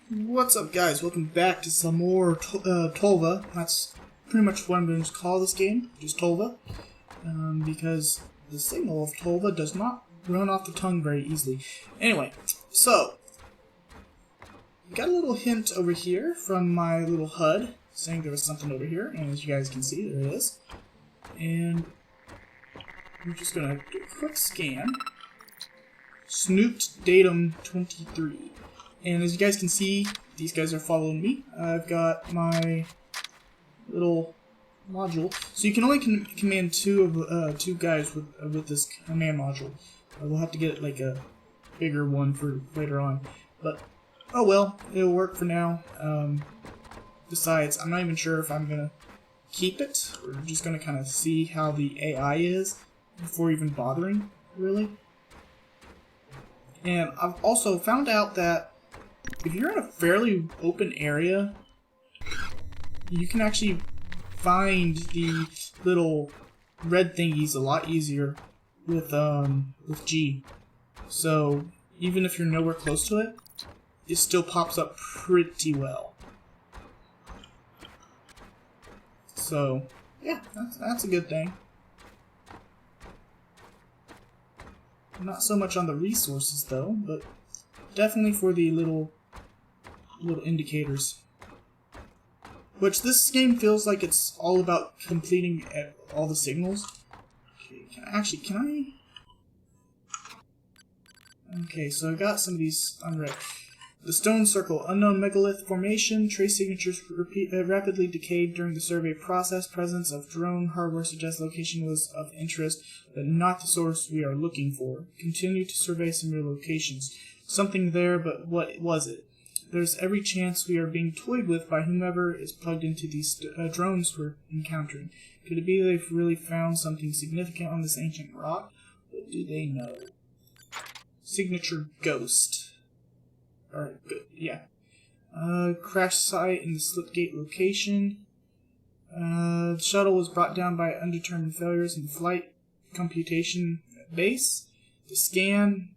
What's up, guys? Welcome back to some more Tolva. That's pretty much what I'm going to call this game, just Tolva, because the signal of Tolva does not run off the tongue very easily. Anyway, so got a little hint over here from my little HUD saying there was something over here, and as you guys can see, there it is. And I'm just going to do a quick scan. Snooped datum 23. And as you guys can see, these guys are following me. I've got my little module. So you can only command two guys with this command module. We'll have to get like a bigger one for later on. But oh well, it'll work for now. Besides, I'm not even sure if I'm gonna keep it. We're just gonna kind of see how the AI is before even bothering, really. And I've also found out that if you're in a fairly open area, you can actually find the little red thingies a lot easier with G. So even if you're nowhere close to it, it still pops up pretty well. So yeah, that's a good thing. Not so much on the resources though, but definitely for the little indicators. Which this game feels like it's all about completing all the signals. Okay, can I? Okay, so I got some of these unread. The stone circle, unknown megalith formation, trace signatures rapidly decayed during the survey process. Presence of drone hardware suggests location was of interest, but not the source we are looking for. Continue to survey similar locations. Something there, but what was it? There's every chance we are being toyed with by whomever is plugged into these drones we're encountering. Could it be they've really found something significant on this ancient rock? What do they know? Signature ghost. Alright, good, yeah. Crash site in the Slipgate location. The shuttle was brought down by undetermined failures in the flight computation base. The scan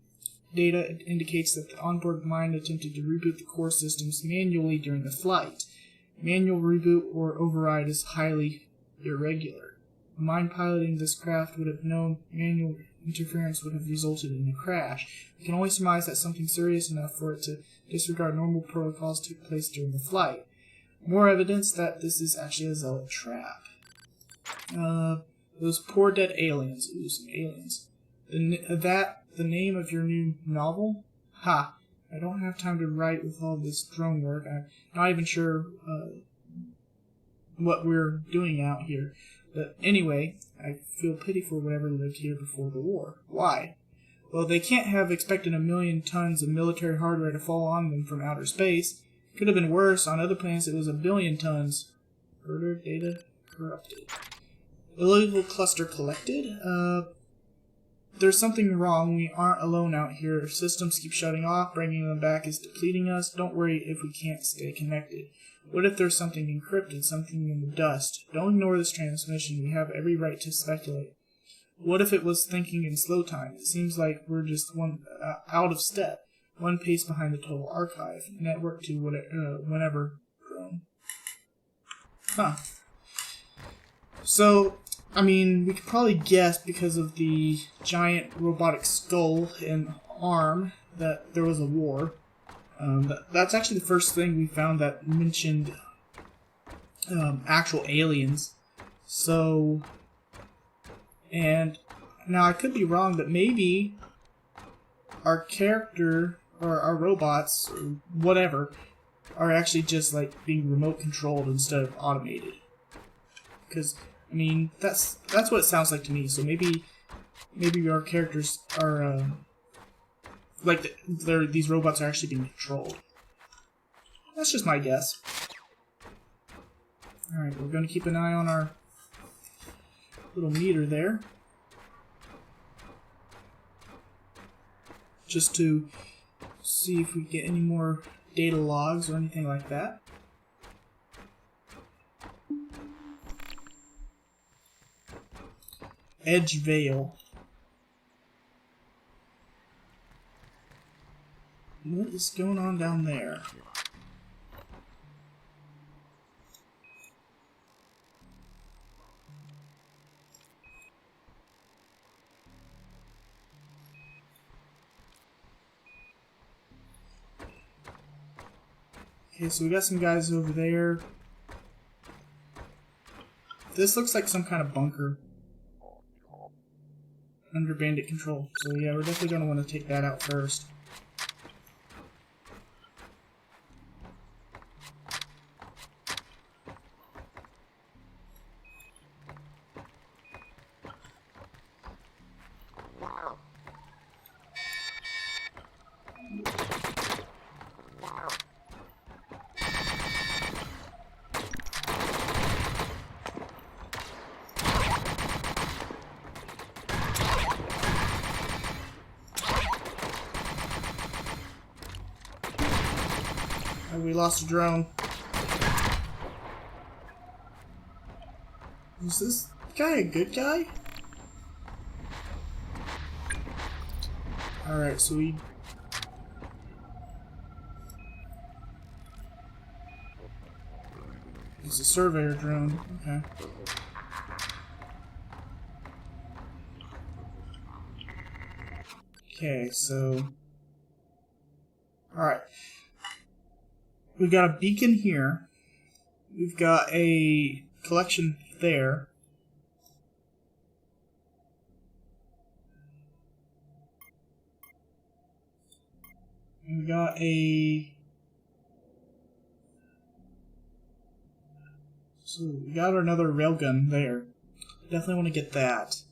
data indicates that the onboard mind attempted to reboot the core systems manually during the flight. Manual reboot or override is highly irregular. A mind piloting this craft would have known manual interference would have resulted in a crash. We can only surmise that something serious enough for it to disregard normal protocols took place during the flight. More evidence that this is actually a zealot trap. Those poor dead aliens. Ooh, some aliens. The name of your new novel? Ha! I don't have time to write with all this drone work. I'm not even sure what we're doing out here. But anyway, I feel pity for whatever lived here before the war. Why? Well, they can't have expected 1 million tons of military hardware to fall on them from outer space. Could have been worse. On other planets, it was 1 billion tons. Further data corrupted. Illegal cluster collected. There's something wrong. We aren't alone out here. Systems keep shutting off. Bringing them back is depleting us. Don't worry if we can't stay connected. What if there's something encrypted, something in the dust? Don't ignore this transmission. We have every right to speculate. What if it was thinking in slow time? It seems like we're just one out of step, one pace behind the total archive. Network to whenever. Huh. So, I mean, we could probably guess because of the giant robotic skull and arm that there was a war. That's actually the first thing we found that mentioned actual aliens. So, and now I could be wrong, but maybe our character or our robots or whatever are actually just like being remote controlled instead of automated. Because I mean that's what it sounds like to me. So maybe our characters are. These robots are actually being controlled. That's just my guess. Alright, we're going to keep an eye on our little meter there. Just to see if we get any more data logs or anything like that. Edge Veil. What is going on down there? Okay, so we got some guys over there. This looks like some kind of bunker under bandit control. So yeah, we're definitely going to want to take that out first. Oh, we lost a drone. Is this guy a good guy? Alright, so we... It's a surveyor drone. Okay. Okay, so... Alright. We've got a beacon here. We've got a collection there. And we got a... So we got another railgun there. Definitely want to get that.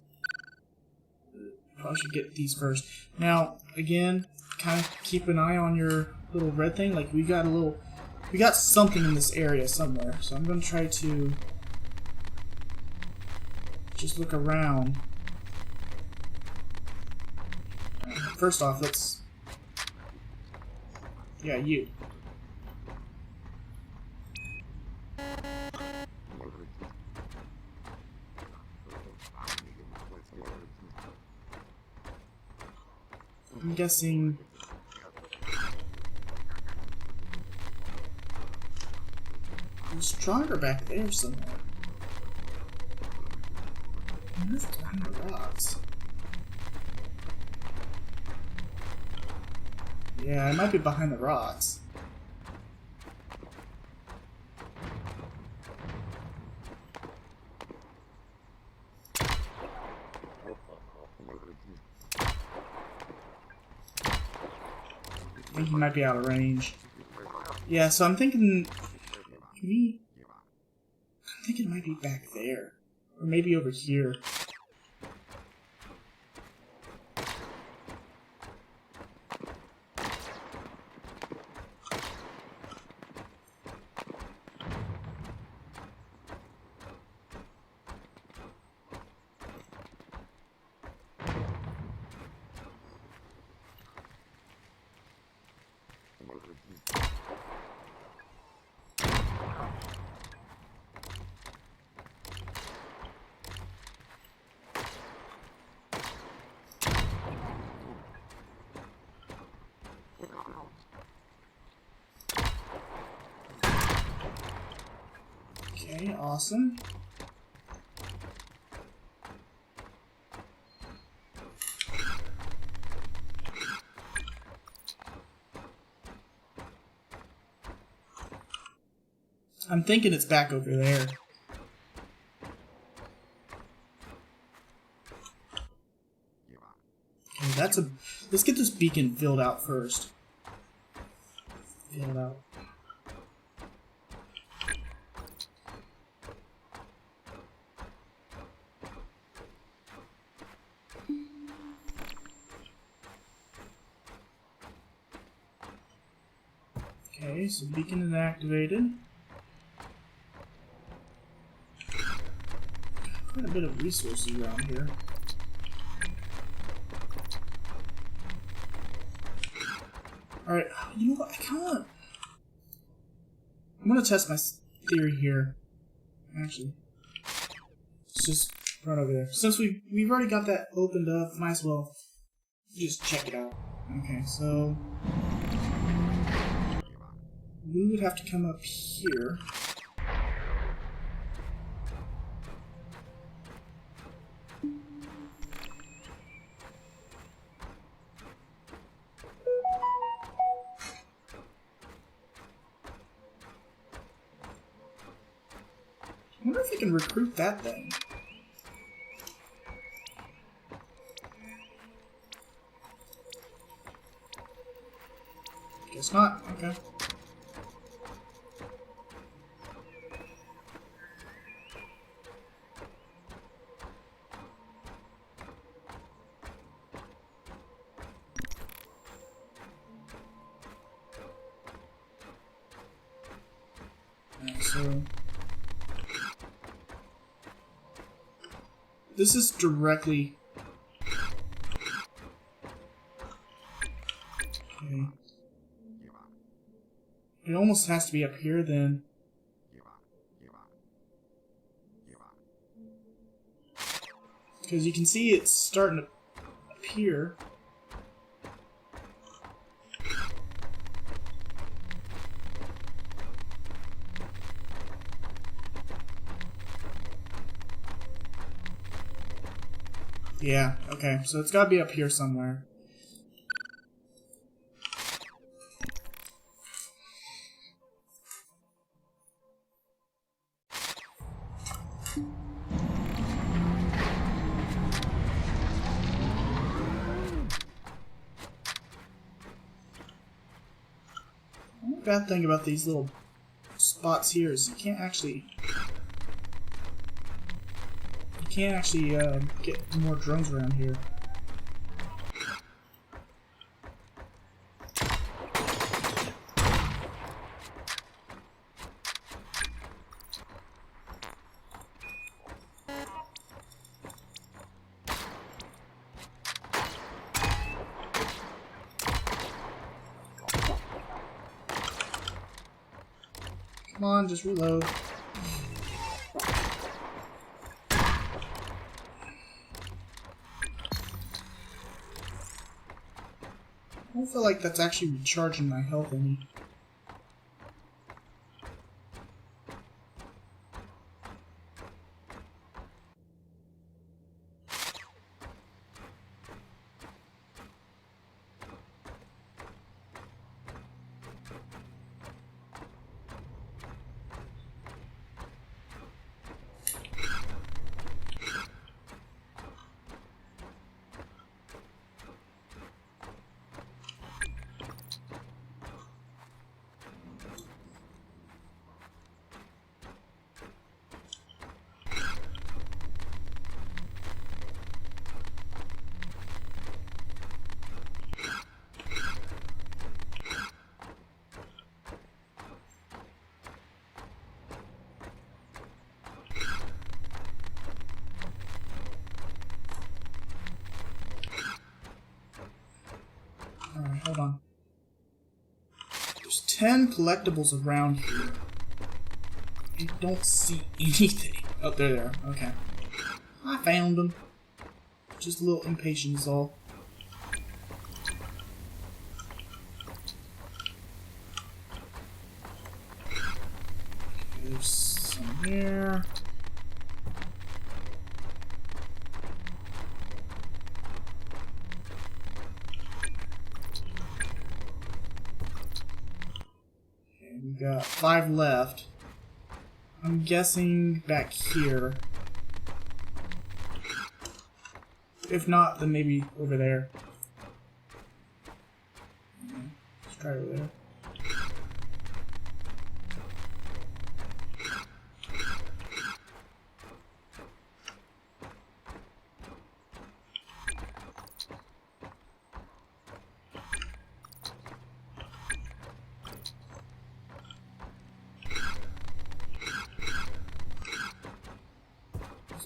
Probably should get these first. Now, again, kind of keep an eye on your little red thing. Like, we got something in this area somewhere. So I'm going to try to just look around. First off, let's... Yeah, you. I'm guessing... There's stronger back there somewhere. Where's behind the rocks? Yeah, it might be behind the rocks. I think he might be out of range. Yeah, so I'm thinking... I'm thinking it might be back there. Or maybe over here. Okay, awesome. I'm thinking it's back over there. Okay, that's a... Let's get this beacon filled out first. Filled out. Okay, so beacon is activated. Quite a bit of resources around here. Alright, you know what? I can't. I'm gonna test my theory here. Actually, let's just run over there. Since we've already got that opened up, might as well just check it out. Okay, so we would have to come up here. wonder if I can recruit that thing. Guess not. Okay. So this is directly okay. It almost has to be up here then. Because you can see it's starting to appear. Yeah, okay, so it's gotta be up here somewhere. The bad thing about these little spots here is you can't actually get more drones around here. Come on, just reload. I don't feel like that's actually recharging my health any. Alright, hold on. There's 10 collectibles around here. I don't see anything. Oh, there they are. Okay. I found them. Just a little impatient is all. There's some there. We got 5 left. I'm guessing back here. If not, then maybe over there. Let's try over there.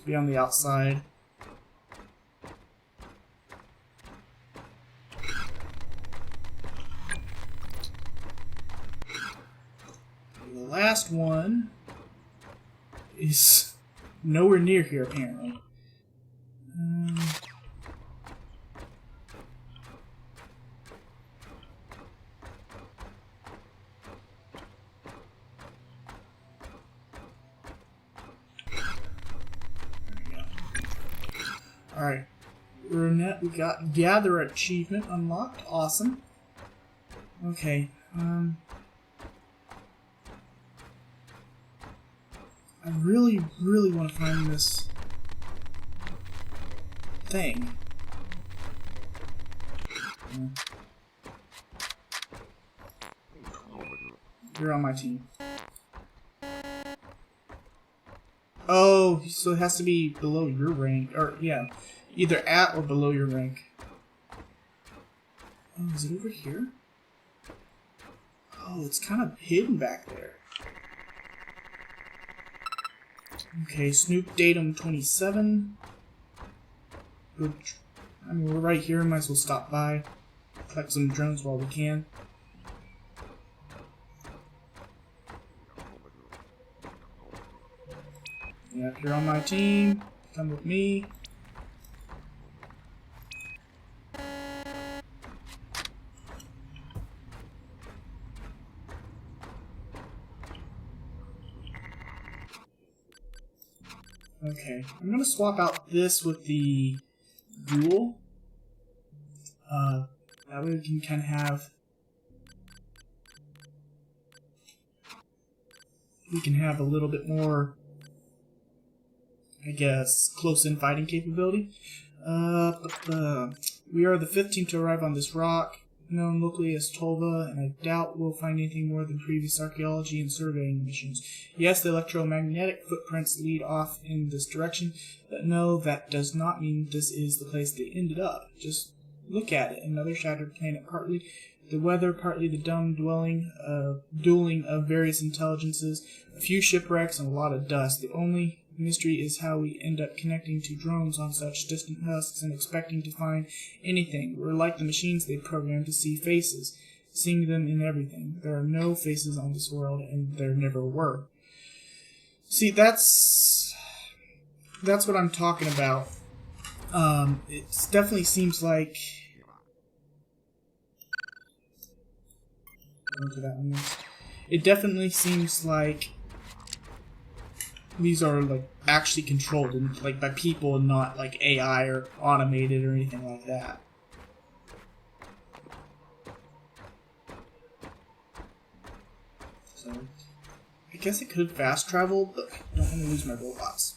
Be on the outside. The last one is nowhere near here, apparently. Alright. We got Gather achievement unlocked. Awesome. Okay. I really, really want to find this thing. You're on my team. Oh, so it has to be below your rank. Or, yeah, either at or below your rank. Oh, is it over here? Oh, it's kind of hidden back there. Okay, Snoop datum 27. Good. I mean, we're right here. Might as well stop by. Collect some drones while we can. Yeah, if you're on my team, come with me. Okay, I'm gonna swap out this with the dual. That way we can kind of have... We can have a little bit more, I guess, close-in fighting capability. We are the 15th to arrive on this rock, known locally as Tolva, and I doubt we'll find anything more than previous archaeology and surveying missions. Yes, the electromagnetic footprints lead off in this direction, but no, that does not mean this is the place they ended up. Just look at it. Another shattered planet, partly the weather, partly the dumb dueling of various intelligences, a few shipwrecks, and a lot of dust. The only mystery is how we end up connecting to drones on such distant husks and expecting to find anything. We're like the machines they programmed to see faces, seeing them in everything. There are no faces on this world, and there never were. See, that's what I'm talking about. It definitely seems like... Into that one next. It definitely seems like these are like actually controlled and like by people and not like AI or automated or anything like that. So I guess it could fast travel, but I don't want to lose my robots.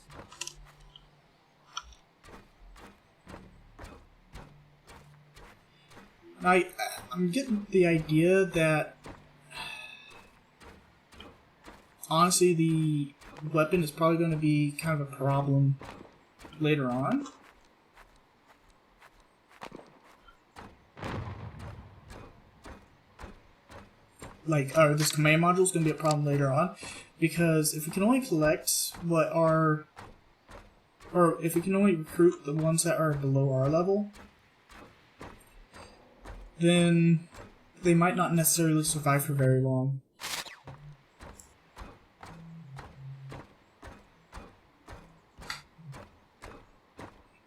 I'm getting the idea that honestly the weapon is probably going to be kind of a problem later on. Like, this command module is going to be a problem later on, because if we can only collect what are, or if we can only recruit the ones that are below our level, then they might not necessarily survive for very long.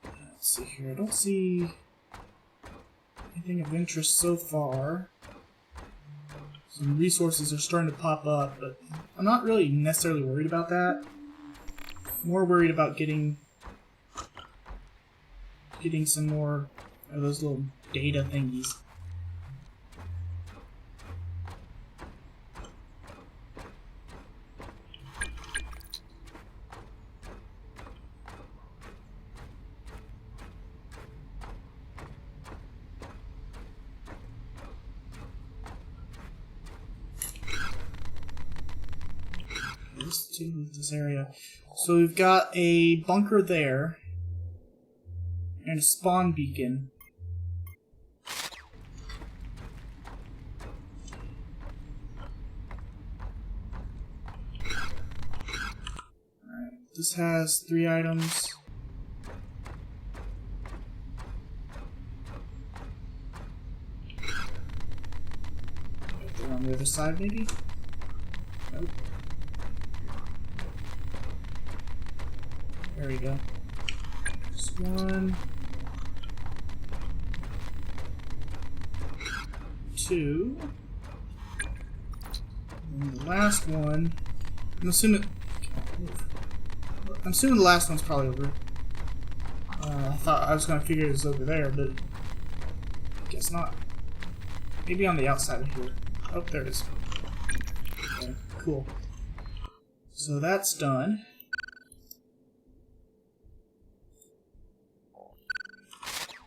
Let's see here. I don't see anything of interest so far. Some resources are starting to pop up, but I'm not really necessarily worried about that. I'm more worried about getting some more of those little data thingies. To this area. So we've got a bunker there and a spawn beacon. Alright, this has 3 items. They're on the other side, maybe? Nope. There we go. Just 1, 2, and the last one. I'm assuming the last one's probably over. I thought I was gonna figure it was over there, but I guess not. Maybe on the outside of here. Oh, there it is. Okay, cool. So that's done.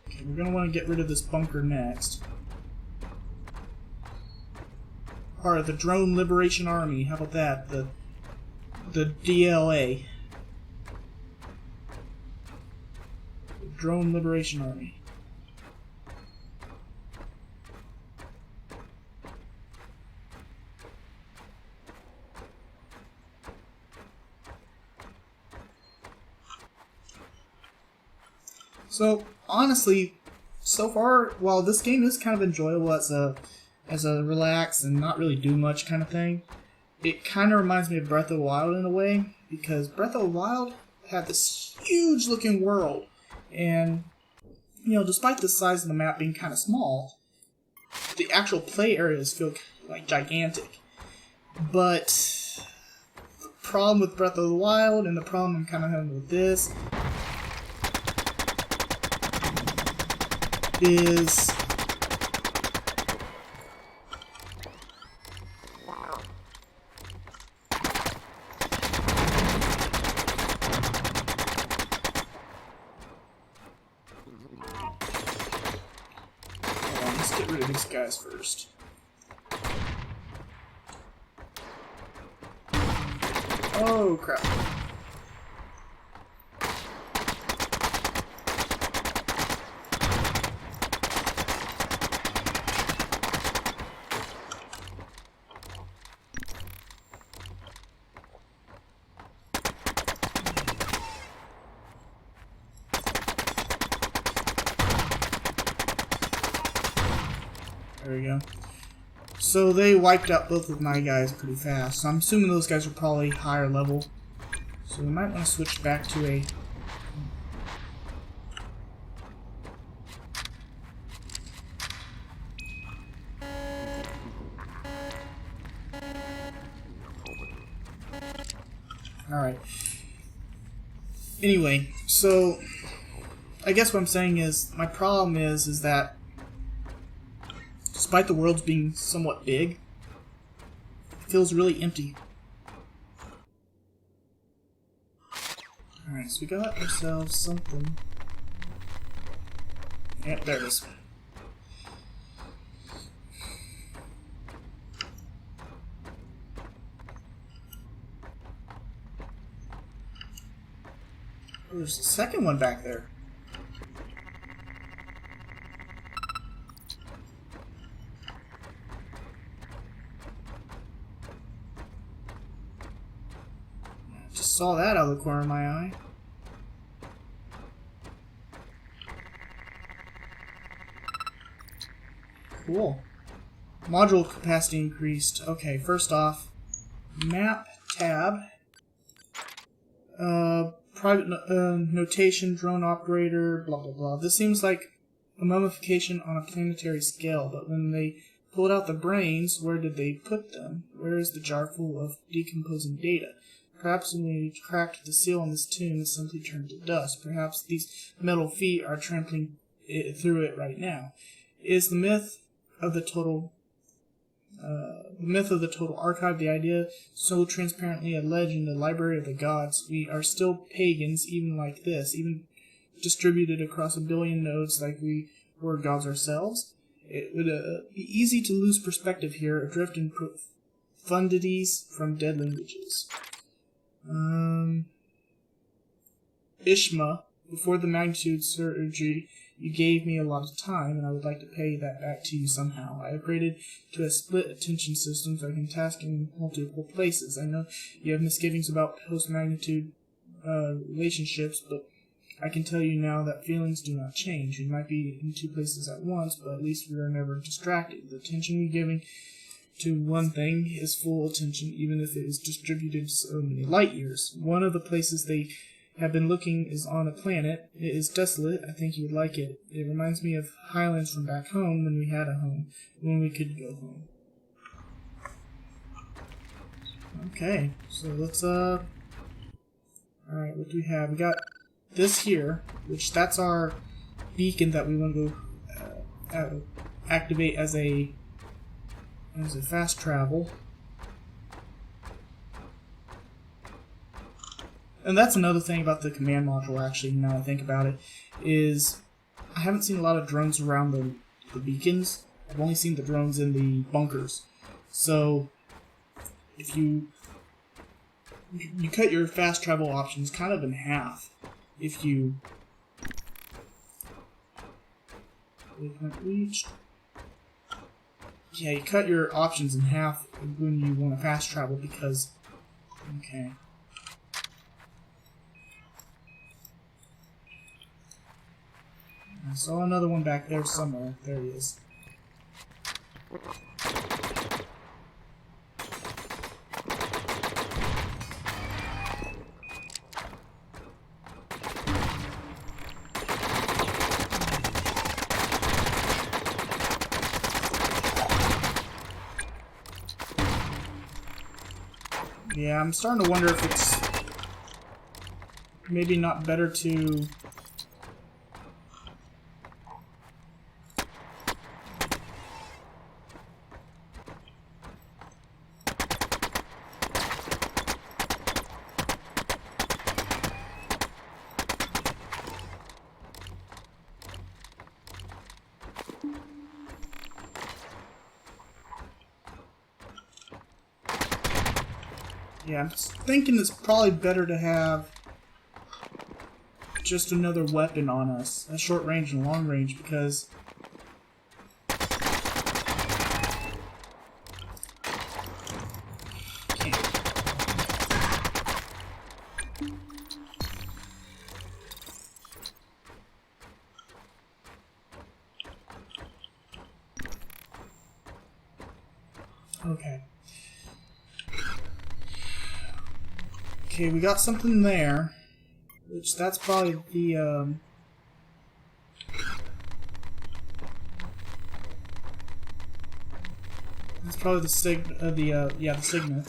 Okay, we're gonna want to get rid of this bunker next. Part of the Drone Liberation Army. How about that? The DLA. The Drone Liberation Army. So honestly, so far, while this game is kind of enjoyable as a relax and not really do much kind of thing, it kind of reminds me of Breath of the Wild in a way, because Breath of the Wild had this huge looking world, and you know, despite the size of the map being kind of small, the actual play areas feel like gigantic. But the problem with Breath of the Wild, and the problem I'm kind of having with this, is let's get rid of these guys first. Oh crap. There we go. So they wiped out both of my guys pretty fast. So I'm assuming those guys are probably higher level. So we might want to switch back to a... Alright. Anyway, so I guess what I'm saying is, my problem is that despite the worlds being somewhat big, it feels really empty. Alright, so we got ourselves something. Yep, there it is. Oh, there's a second one back there. Just saw that out of the corner of my eye. Cool. Module capacity increased. Okay, first off, map tab. Private notation, drone operator, blah blah blah. This seems like a mummification on a planetary scale, but when they pulled out the brains, where did they put them? Where is the jar full of decomposing data? Perhaps when we cracked the seal on this tomb, it simply turned to dust. Perhaps these metal feet are trampling through it right now. Is the myth of the total archive the idea so transparently alleged in the library of the gods? We are still pagans, even like this, even distributed across a billion nodes like we were gods ourselves. It would be easy to lose perspective here, adrift in profundities from dead languages. Ishma, before the magnitude surgery, you gave me a lot of time, and I would like to pay that back to you somehow. I upgraded to a split attention system so I can task in multiple places. I know you have misgivings about post-magnitude relationships, but I can tell you now that feelings do not change. We might be in two places at once, but at least we are never distracted. The attention we're giving to one thing is full attention, even if it is distributed so many light years. One of the places they have been looking is on a planet. It is desolate. I think you would like it. It reminds me of Highlands from back home, when we had a home, when we could go home. Okay, so let's alright, what do we have? We got this here, which that's our beacon that we want to go activate as a fast travel. And that's another thing about the command module, actually, now I think about it, is I haven't seen a lot of drones around the beacons. I've only seen the drones in the bunkers. So, if you cut your fast travel options kind of in half. If you... reached. Yeah, you cut your options in half when you want to fast travel because... Okay. I saw another one back there somewhere. There he is. Yeah, I'm starting to wonder if it's maybe not better to... Yeah, I'm thinking it's probably better to have just another weapon on us, a short range and long range, because okay. Okay, we got something there, which that's probably the, that's probably the yeah, the Sigma.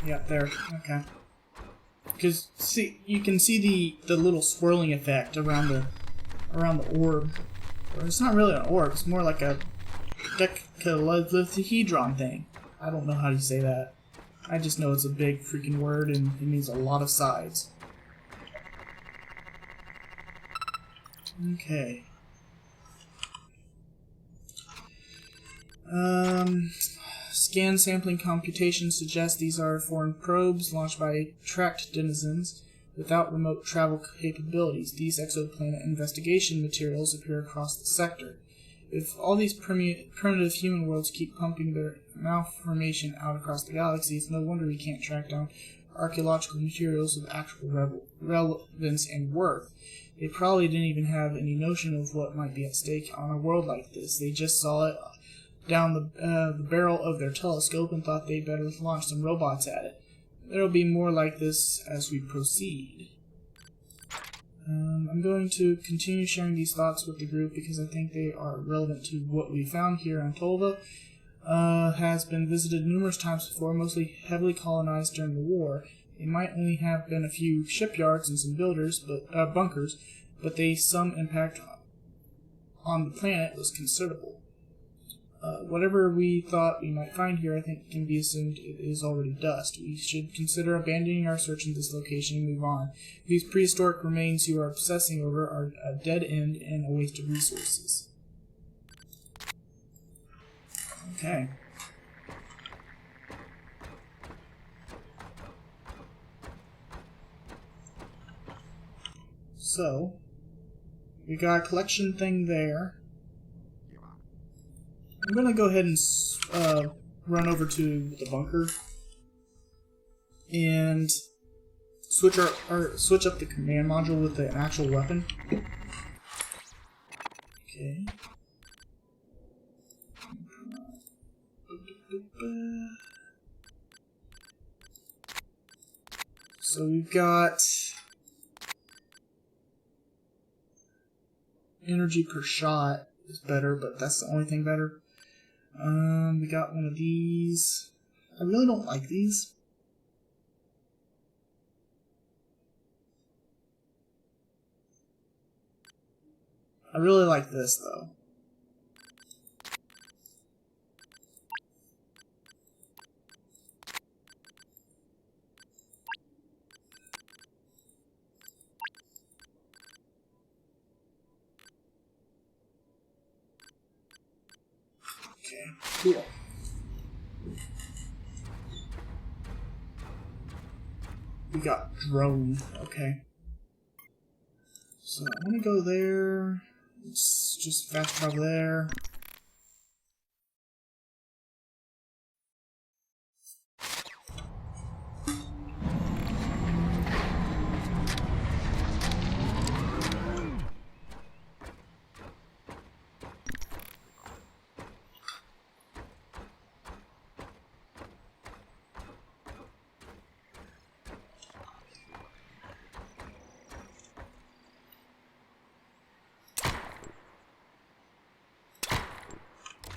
Yeah, there. Okay. Because see, you can see the little swirling effect around the orb. Or it's not really an orb. It's more like a decahedron thing. I don't know how to say that. I just know it's a big freaking word and it means a lot of sides. Okay. Scan sampling computations suggest these are foreign probes launched by tracked denizens without remote travel capabilities. These exoplanet investigation materials appear across the sector. If all these primitive human worlds keep pumping their malformation out across the galaxy, it's no wonder we can't track down archaeological materials of actual relevance and worth. They probably didn't even have any notion of what might be at stake on a world like this. They just saw it down the barrel of their telescope and thought they'd better launch some robots at it. There'll be more like this as we proceed. I'm going to continue sharing these thoughts with the group because I think they are relevant to what we found here on Tolva. Has been visited numerous times before, mostly heavily colonized during the war. It might only have been a few shipyards and some bunkers, but some impact on the planet was considerable. Whatever we thought we might find here, I think can be assumed it is already dust. We should consider abandoning our search in this location and move on. These prehistoric remains you are obsessing over are a dead end and a waste of resources. Okay. So, we got a collection thing there. I'm gonna go ahead and run over to the bunker and switch up the command module with an actual weapon. Okay. So we've got energy per shot is better, but that's the only thing better. We got one of these. I really don't like these. I really like this though. Okay, cool. We got drone. Okay. So I'm gonna go there. Let's just fast travel there.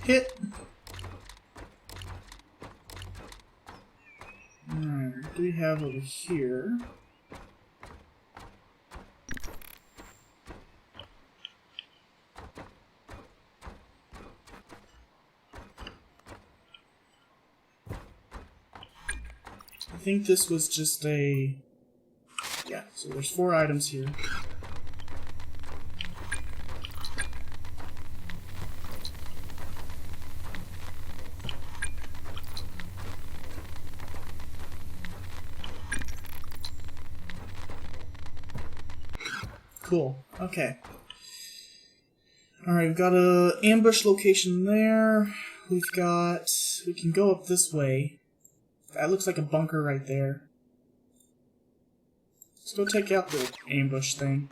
Hit. Alright, what do we have over here? I think this was just a... Yeah, so there's 4 items here. Cool. Okay. Alright, we've got a ambush location there. We can go up this way. That looks like a bunker right there. Let's go take out the ambush thing.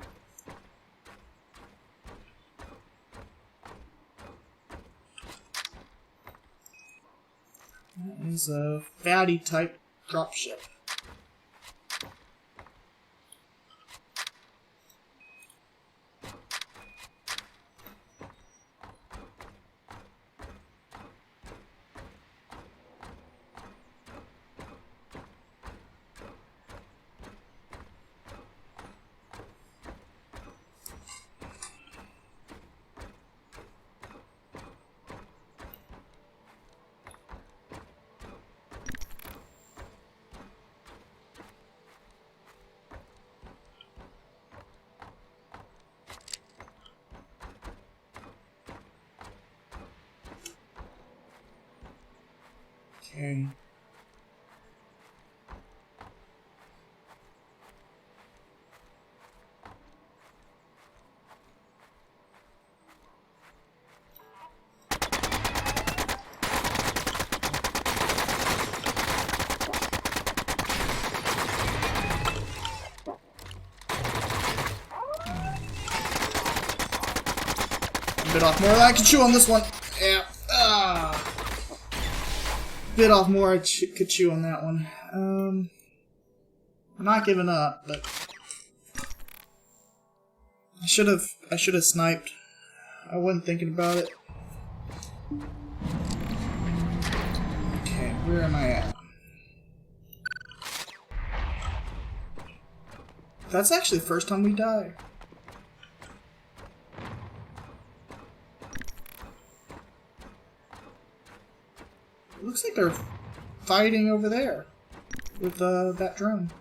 That is a fatty type dropship. Okay. Bit off more than I can chew on this one. Yeah. Bit off more I could chew on that one. I'm not giving up, but I should have sniped. I wasn't thinking about it. Okay, where am I at? That's actually the first time we died. It looks like they're fighting over there with that drone.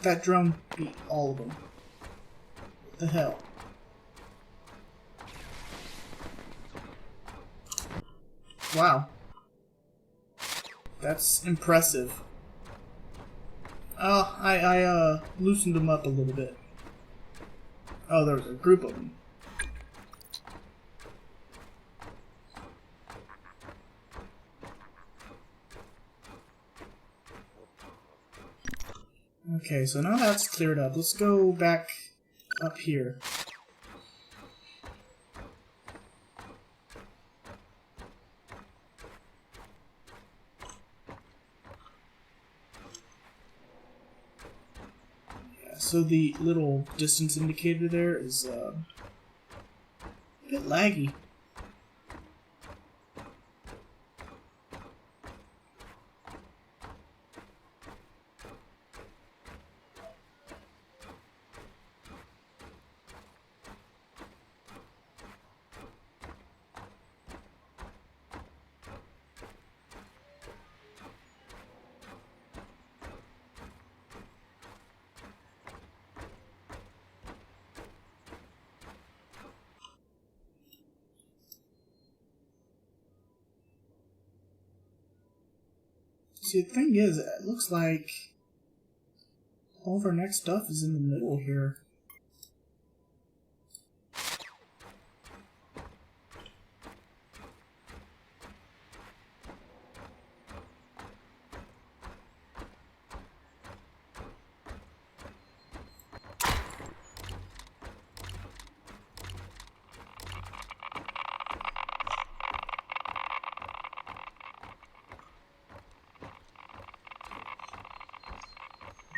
That drone beat all of them. What the hell? Wow. That's impressive. Oh, I loosened them up a little bit. Oh, there was a group of them. Okay, so now that's cleared up. Let's go back up here. So the little distance indicator there is a bit laggy. See, the thing is, it looks like all of our next stuff is in the middle here.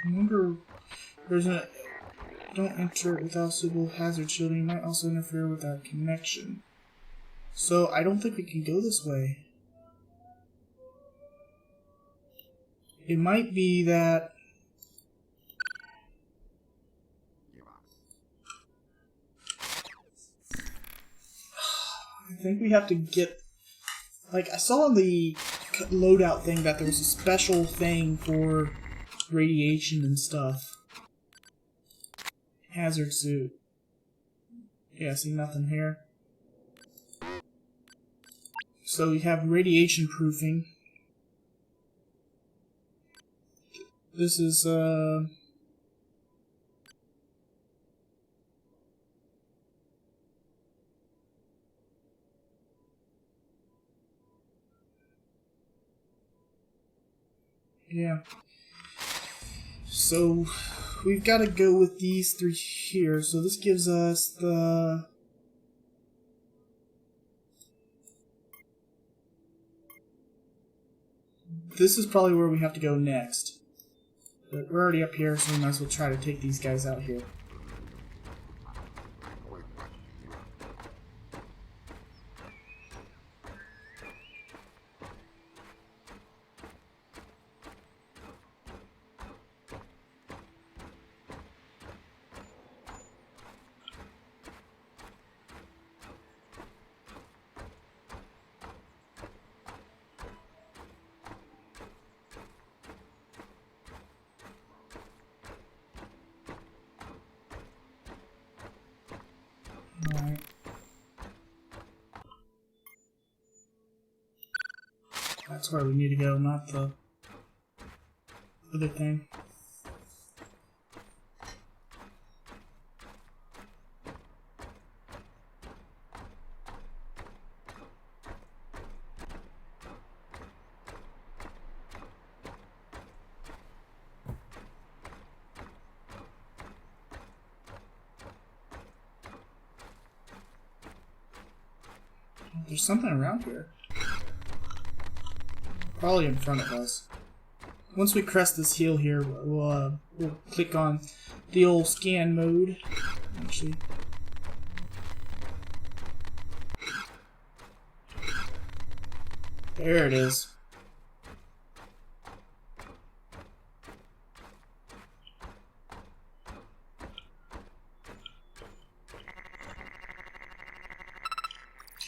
Remember, there's a don't enter without suitable hazard shielding. Might also interfere with our connection. So I don't think we can go this way. It might be that I think we have to get, like, I saw on the loadout thing that there was a special thing for radiation and stuff. Hazard suit. Yeah, see nothing here. So we have radiation proofing. This is yeah. So we've got to go with these three here. So this gives us the this is probably where we have to go next. But we're already up here, so we might as well try to take these guys out here. Alright. That's where we need to go, not the other thing. There's something around here. Probably in front of us. Once we crest this hill here, we'll click on the old scan mode. Actually. There it is.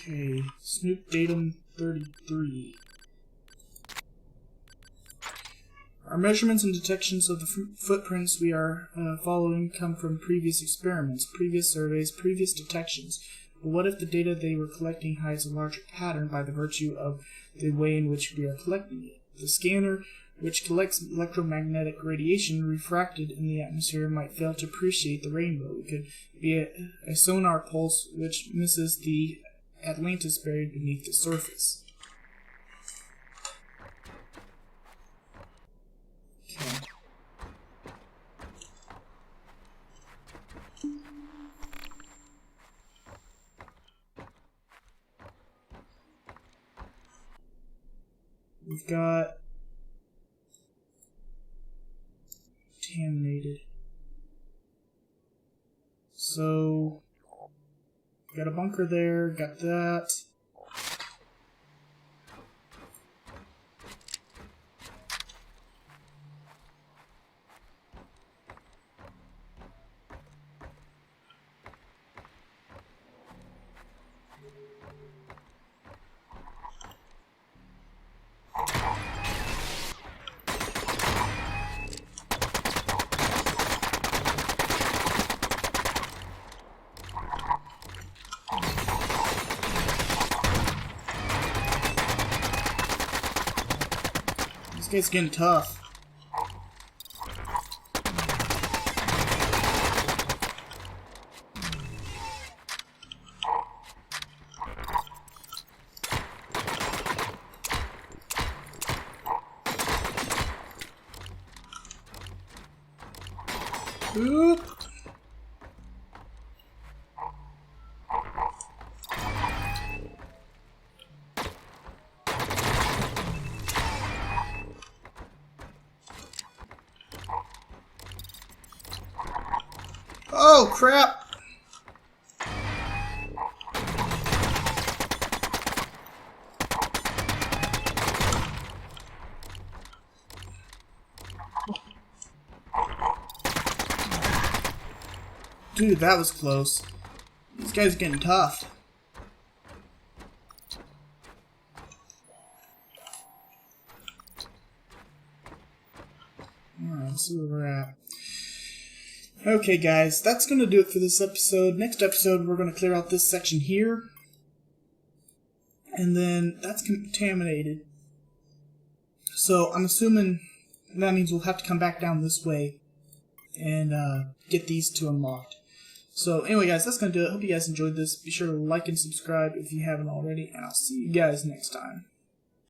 Okay, Snoop datum 33. Our measurements and detections of the footprints we are following come from previous experiments, previous surveys, previous detections. But what if the data they were collecting hides a larger pattern by the virtue of the way in which we are collecting it? The scanner, which collects electromagnetic radiation refracted in the atmosphere, might fail to appreciate the rainbow. It could be a sonar pulse which misses the Atlantis buried beneath the surface. Okay. We've got contaminated. Got a bunker there, got that. This guy's getting tough. Oop. Oh, crap! Dude, that was close. These guys are getting tough. Alright, let's see where we're at. Okay guys, that's going to do it for this episode. Next episode we're going to clear out this section here. And then that's contaminated. So I'm assuming that means we'll have to come back down this way and get these two unlocked. So anyway guys, that's going to do it. Hope you guys enjoyed this. Be sure to like and subscribe if you haven't already. And I'll see you guys next time.